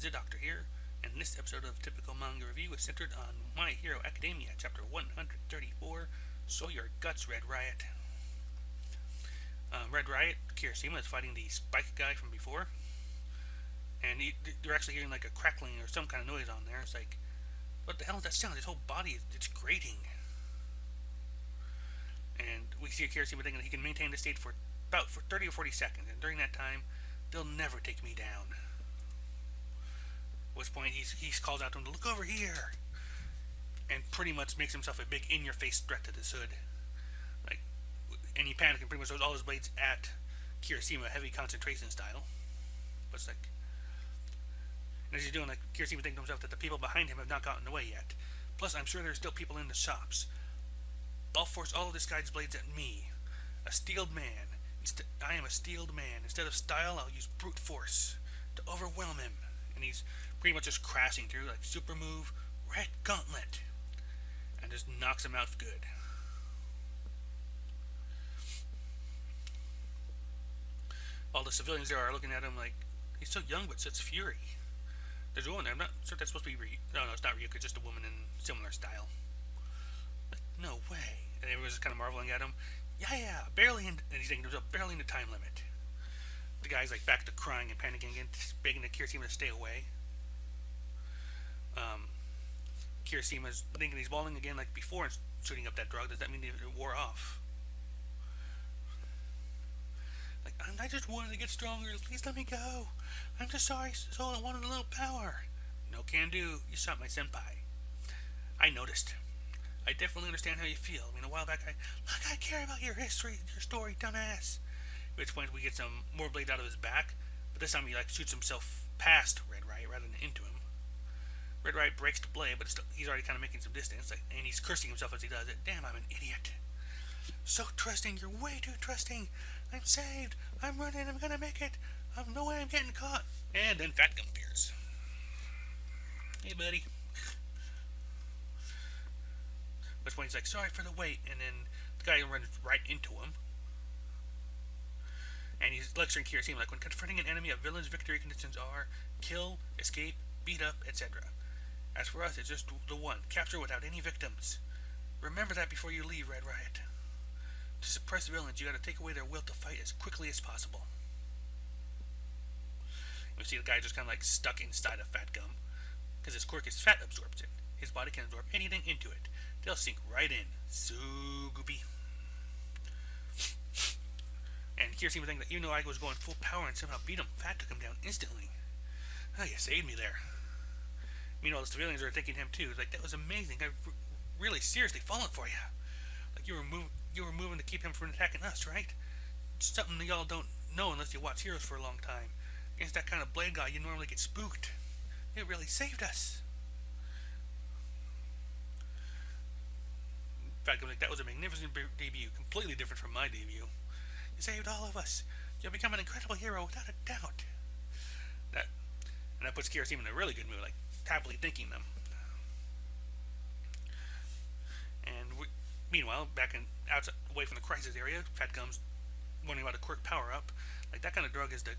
Zeidoktor here, and this episode of Typical Manga Review is centered on My Hero Academia, Chapter 134, Sow Your Guts, Red Riot. Red Riot, Kirishima is fighting the spike guy from before, and they're actually hearing like a crackling or some kind of noise on there. It's like, what the hell is that sound? His whole body, it's grating. And we see Kirishima thinking that he can maintain the state for 30 or 40 seconds, and during that time, they'll never take me down. At which point he calls out to him to look over here, and pretty much makes himself a big in-your-face threat to this hood. Like, and he panics and pretty much throws all his blades at Kirishima, heavy concentration style. But it's like, and as he's doing, like, Kirishima thinks to himself that the people behind him have not gotten away yet. Plus, I'm sure there's still people in the shops. I'll force all of this guy's blades at me, a steeled man. I am a steeled man. Instead of style, I'll use brute force to overwhelm him. And he's pretty much just crashing through, like, super move, red gauntlet, and just knocks him out good. All the civilians there are looking at him like, he's so young but such fury. There's one there, I'm not sure if that's supposed to be no, it's not Ryuka, just a woman in similar style. Like, no way. And everyone's just kind of marveling at him. Yeah, barely in, and he's thinking to himself, barely in the time limit. The guy's like back to crying and panicking and begging the Kirishima to stay away. Kirishima's thinking he's balling again like before and shooting up that drug. Does that mean it wore off? Like, I just wanted to get stronger. Please let me go. I'm just sorry, so I wanted a little power. No can do. You shot my senpai. I noticed. I definitely understand how you feel. I mean, a while back, I care about your history, your story, dumbass. At which point we get some more blades out of his back, but this time he like shoots himself past Red Riot rather than into him. Red Riot breaks the blade, but he's already kind of making some distance, like, and he's cursing himself as he does it. Damn, I'm an idiot. So trusting, you're way too trusting. I'm saved. I'm running. I'm gonna make it. No way I'm getting caught. And then Fat Gum appears. Hey, buddy. At which point he's like, sorry for the wait, and then the guy runs right into him. And he's lecturing Kirishima, like, when confronting an enemy, a villain's victory conditions are kill, escape, beat up, etc. As for us, it's just the one, capture without any victims. Remember that before you leave, Red Riot. To suppress villains, you gotta take away their will to fight as quickly as possible. And we see the guy just kind of like stuck inside of Fat Gum, because his quirk is fat absorption. His body can absorb anything into it. They'll sink right in. So goopy. And Kirishima thinking that even though I was going full power and somehow beat him, Fat took him down instantly. Oh, you saved me there. Meanwhile, the civilians are thinking him too. Like, that was amazing. I've really seriously fallen for you. Like, you were moving to keep him from attacking us, right? It's something that y'all don't know unless you watch Heroes for a long time. Against that kind of blade guy, you normally get spooked. It really saved us. In fact, like, that was a magnificent debut, completely different from my debut. You saved all of us. You'll become an incredible hero without a doubt. That puts Kirishima in a really good mood, like happily thanking them. And meanwhile, back outside, away from the crisis area, Fat Gum's wondering about a quirk power up. Like, that kind of drug is the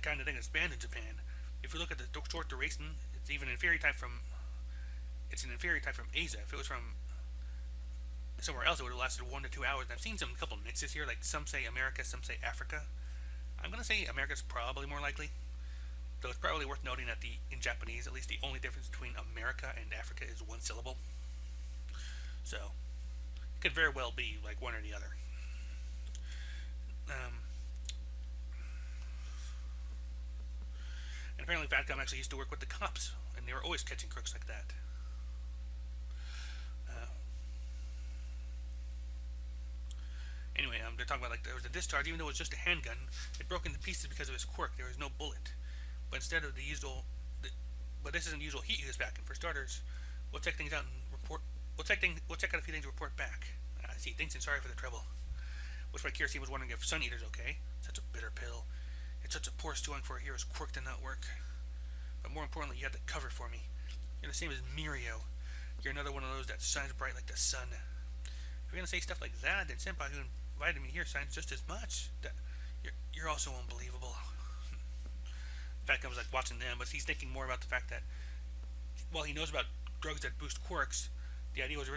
kind of thing that's banned in Japan. If you look at the short duration, it's even inferior type from. It's an inferior type from Asia. If it was from somewhere else, it would have lasted 1 to 2 hours. And I've seen some couple mixes here, like some say America, some say Africa. I'm gonna say America's probably more likely, though it's probably worth noting that in Japanese, at least the only difference between America and Africa is one syllable. So it could very well be like one or the other. And apparently, Fat Gum actually used to work with the cops, and they were always catching crooks like that. Anyway, they're talking about, like, there was a discharge, even though it was just a handgun. It broke into pieces because of his quirk. There was no bullet. But instead of the usual, but this isn't usual heat use back. And for starters, we'll check things out and report. We'll check out a few things and report back. I see. Thanks and sorry for the trouble. Which by Kirishima was wondering if Sun Eater's okay. Such a bitter pill. It's such a poor stewing for a hero's quirk to not work. But more importantly, you had the cover for me. You're the same as Mirio. You're another one of those that shines bright like the sun. If you're gonna say stuff like that, then Senpai, who invited me here, shines just as much. You're also unbelievable. Fat Gum's like watching them, but he's thinking more about the fact that while he knows about drugs that boost quirks, the idea was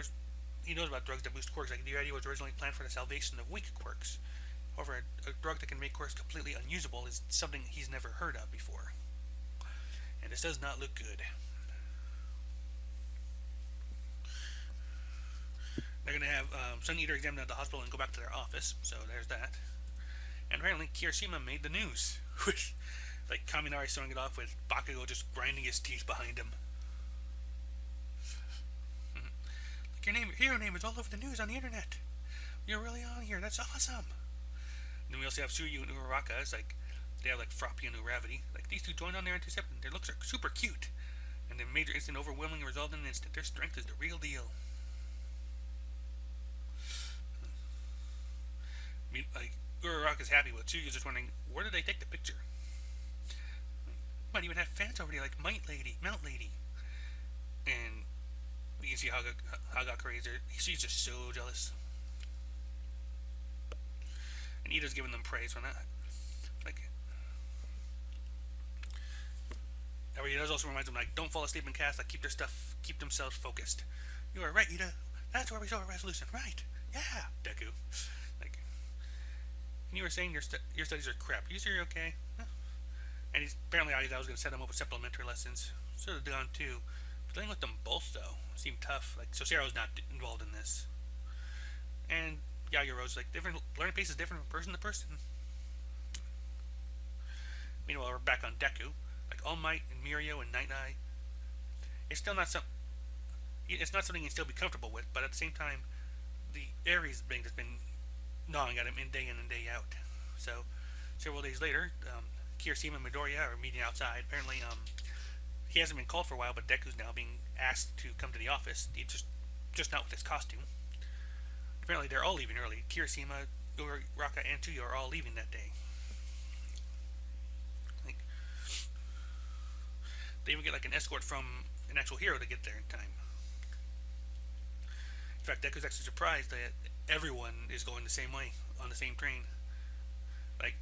he knows about drugs that boost quirks. Like the idea was originally planned for the salvation of weak quirks. However, a drug that can make quirks completely unusable is something he's never heard of before, and this does not look good. They're gonna have Sun Eater examined at the hospital and go back to their office. So there's that. And apparently, Kirishima made the news with like Kaminari starting it off with Bakugo just grinding his teeth behind him. Like your hero name is all over the news on the internet. You're really on here. That's awesome. And then we also have Tsuyu and Uraraka. It's like they have like Froppy and Uravity. Like these two joined on their intercept, and their looks are super cute. And their major instant overwhelming result in an instant. Their strength is the real deal. I mean, like Uraraka's happy, but Tsuyu's just wondering where did they take the picture. Might even have fans already, like Mount Lady, and you can see Hagakure is there. She's just so jealous. And Ida's giving them praise for that. Like, he does also reminds them like, don't fall asleep in class. Like, keep themselves focused. You are right, Ida. That's where we saw a resolution, right? Yeah, Deku. Like, and you were saying your studies are crap. You sure you're okay? Huh? And he's apparently I was going to set him up with supplementary lessons. Should have done too. But dealing with them both though seemed tough. Like, so Sarah's not involved in this. And Yagiro's like different learning pace is different from person to person. Meanwhile, we're back on Deku. Like All Might and Mirio and Night Eye. It's still not it's not something you can still be comfortable with, but at the same time, the Aries thing has been gnawing at him day in and day out. So several days later, Kirishima and Midoriya are meeting outside. Apparently, he hasn't been called for a while, but Deku's now being asked to come to the office. He just not with his costume. Apparently, they're all leaving early. Kirishima, Uraraka, and Tsuyu are all leaving that day. Like, they even get like an escort from an actual hero to get there in time. In fact, Deku's actually surprised that everyone is going the same way on the same train. Like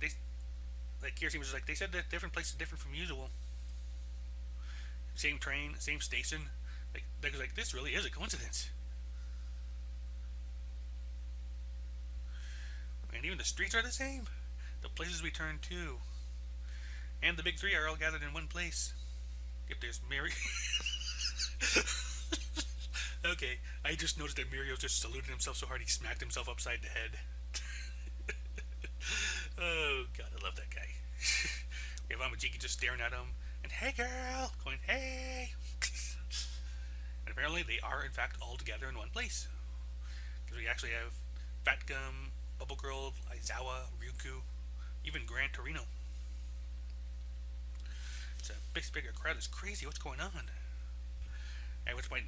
Kirishima was like, they said that different places different from usual. Same train, same station. Like Deku's like, this really is a coincidence. And even the streets are the same. The places we turn to. And the big three are all gathered in one place. If there's Mary. Okay, I just noticed that Mirio just saluted himself so hard he smacked himself upside the head. Oh god, I love that guy. We have Amajiki just staring at him, and hey girl, going hey. And apparently they are in fact all together in one place. Because we actually have Fat Gum, Bubble Girl, Aizawa, Ryuku, even Gran Torino. It's a bigger crowd. It's crazy. What's going on? At which point,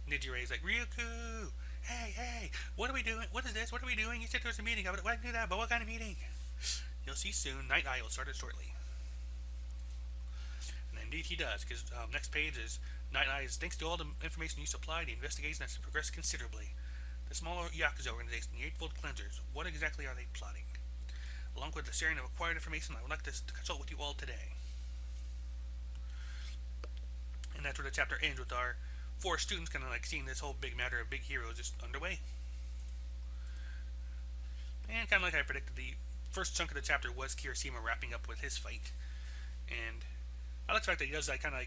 Nejire is like, Ryuku, hey, what are we doing? What is this? What are we doing? You said there was a meeting. Why did you do that? But what kind of meeting? You'll see soon. Night Eye will start it shortly. And indeed he does, because next page is Night Eye is, thanks to all the information you supplied, the investigation has progressed considerably. The smaller Yakuza organization, the Eightfold Cleansers, what exactly are they plotting? Along with the sharing of acquired information, I would like to consult with you all today. And that's where the chapter ends with our 4 students kind of like seeing this whole big matter of big heroes just underway. And kind of like I predicted, the first chunk of the chapter was Kirishima wrapping up with his fight. And I like the fact that he does that kind of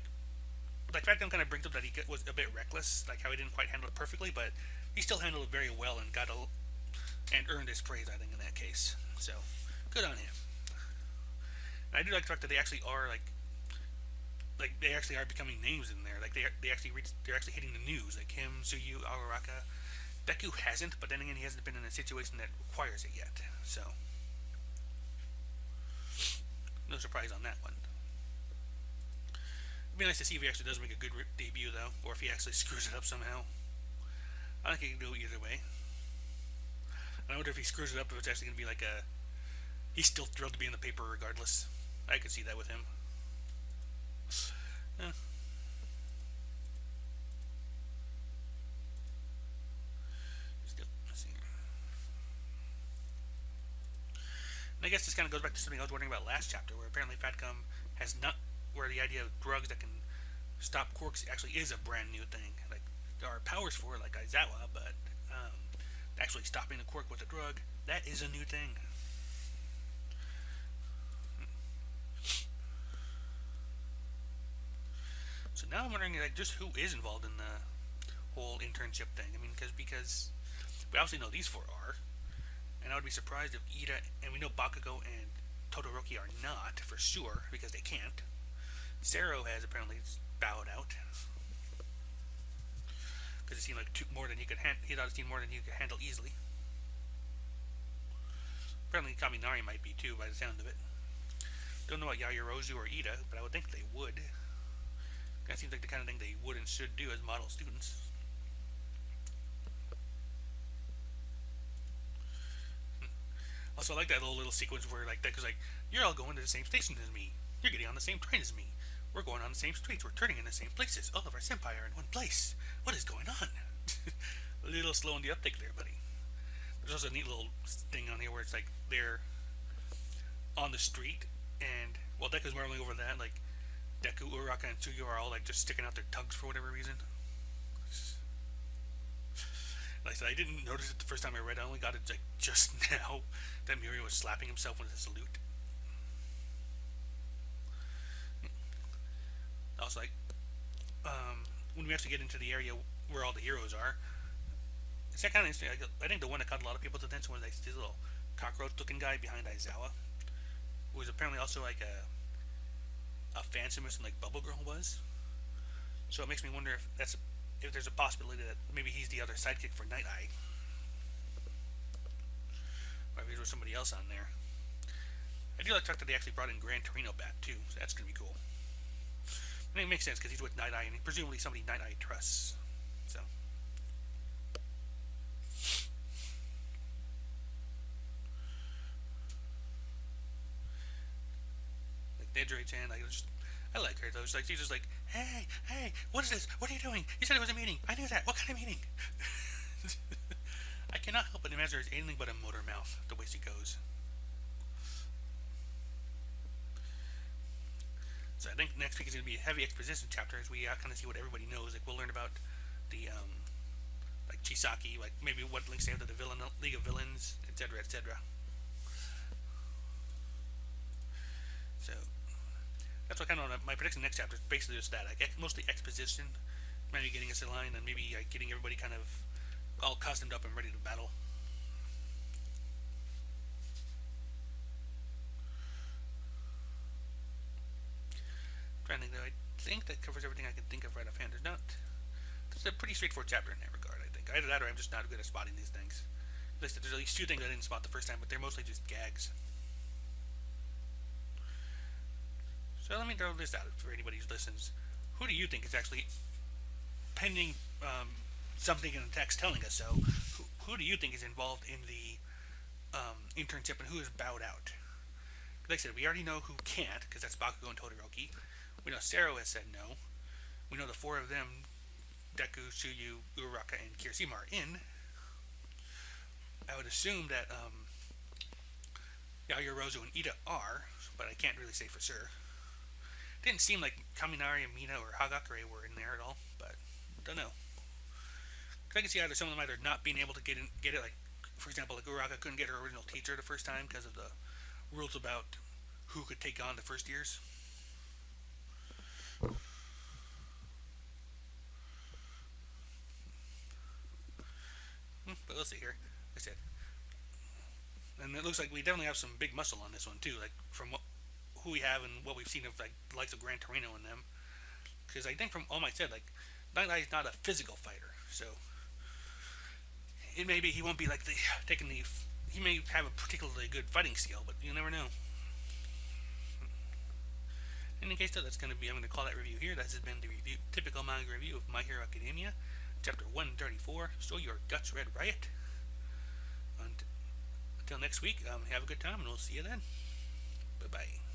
like Fat Gum kind of brings up that he was a bit reckless, like how he didn't quite handle it perfectly, but he still handled it very well and earned his praise, I think, in that case. So, good on him. And I do like the fact that they actually are like they actually are becoming names in there. Like they're actually hitting the news. Like him, Tsuyu, Uraraka. Deku hasn't, but then again, he hasn't been in a situation that requires it yet. So, no surprise on that one. It'd be nice to see if he actually does make a good debut, though, or if he actually screws it up somehow. I think he can do it either way. I wonder if he screws it up, if it's actually going to be like he's still thrilled to be in the paper regardless. I could see that with him. Yeah. Let's see. And I guess this kind of goes back to something I was wondering about last chapter, where apparently Fat Gum has not, where the idea of drugs that can stop quirks actually is a brand new thing. Like, there are powers for it, like Aizawa, but actually stopping the quirk with a drug, that is a new thing. So now I'm wondering, like, just who is involved in the whole internship thing. I mean, because we obviously know these four are, and I would be surprised if Ida, and we know Bakugo and Todoroki are not for sure because they can't. Zero has apparently bowed out because it seemed like more than he could handle. He thought it seemed more than he could handle easily. Apparently, Kaminari might be too, by the sound of it. Don't know about Yaoyorozu or Ida, but I would think they would. That seems like the kind of thing they would and should do as model students. Also, I like that little sequence where, like, Deku's like, "You're all going to the same station as me. You're getting on the same train as me. We're going on the same streets. We're turning in the same places. All of our senpai are in one place. What is going on?" A little slow on the uptake there, buddy. There's also a neat little thing on here where it's like they're on the street, and while Deku's marveling over that, like, Deku, Uraraka, and Tsuyu are all like just sticking out their tongues for whatever reason. Like I said, I didn't notice it the first time I read it. I only got it like just now that Mirio was slapping himself with a salute. Also, like, when we actually get into the area where all the heroes are, it's that kind of interesting. I think the one that caught a lot of people's attention was like this little cockroach-looking guy behind Aizawa, who was apparently also like a fansubmiss like Bubble Girl was. So it makes me wonder if there's a possibility that maybe he's the other sidekick for Night Eye, or if there's somebody else on there. I do like the fact that they actually brought in Gran Torino back too, so that's gonna be cool. And it makes sense because he's with Night Eye, and presumably somebody Night Eye trusts. So. Like Nejire-chan, I like her though. She's just like, hey, what is this? What are you doing? You said it was a meeting. I knew that. What kind of meeting? I cannot help but imagine her as anything but a motor mouth the way she goes. So I think next week is going to be a heavy exposition chapter as we kind of see what everybody knows. Like we'll learn about the like Chisaki, like maybe what links they have to the League of Villains, etc., etc. So that's what kind of my prediction next chapter is basically just that, like mostly exposition, maybe getting us in line, and maybe like getting everybody kind of all costumed up and ready to battle. Trying to think though, I think that covers everything I can think of right offhand. It's a pretty straightforward chapter in that regard. I think either that or I'm just not good at spotting these things. There's at least two things I didn't spot the first time, but they're mostly just gags. So let me throw this out for anybody who listens. Who do you think is actually pending something in the text telling us so? Who do you think is involved in the internship and who has bowed out? Like I said, we already know who can't, because that's Bakugo and Todoroki. We know Sero has said no. We know the four of them, Deku, Tsuyu, Uraraka, and Kirishima are in. I would assume that Yaoyorozu and Ida are, but I can't really say for sure. Didn't seem like Kaminari and Mina or Hagakure were in there at all, but don't know. I can see either some of them either not being able to get it, like for example, like Uraraka couldn't get her original teacher the first time because of the rules about who could take on the first years. But let's see here. Like I said, and it looks like we definitely have some big muscle on this one too, like from who we have and what we've seen of like the likes of Gran Torino and them. Because I think from all I said, like Night Eye is not a physical fighter, so it may be he won't be like he may have a particularly good fighting skill, but you never know. In any case, though, I'm going to call that review here. That has been the typical manga review of My Hero Academia, chapter 134. Show your guts, Red Riot. And until next week, have a good time, and we'll see you then. Bye bye.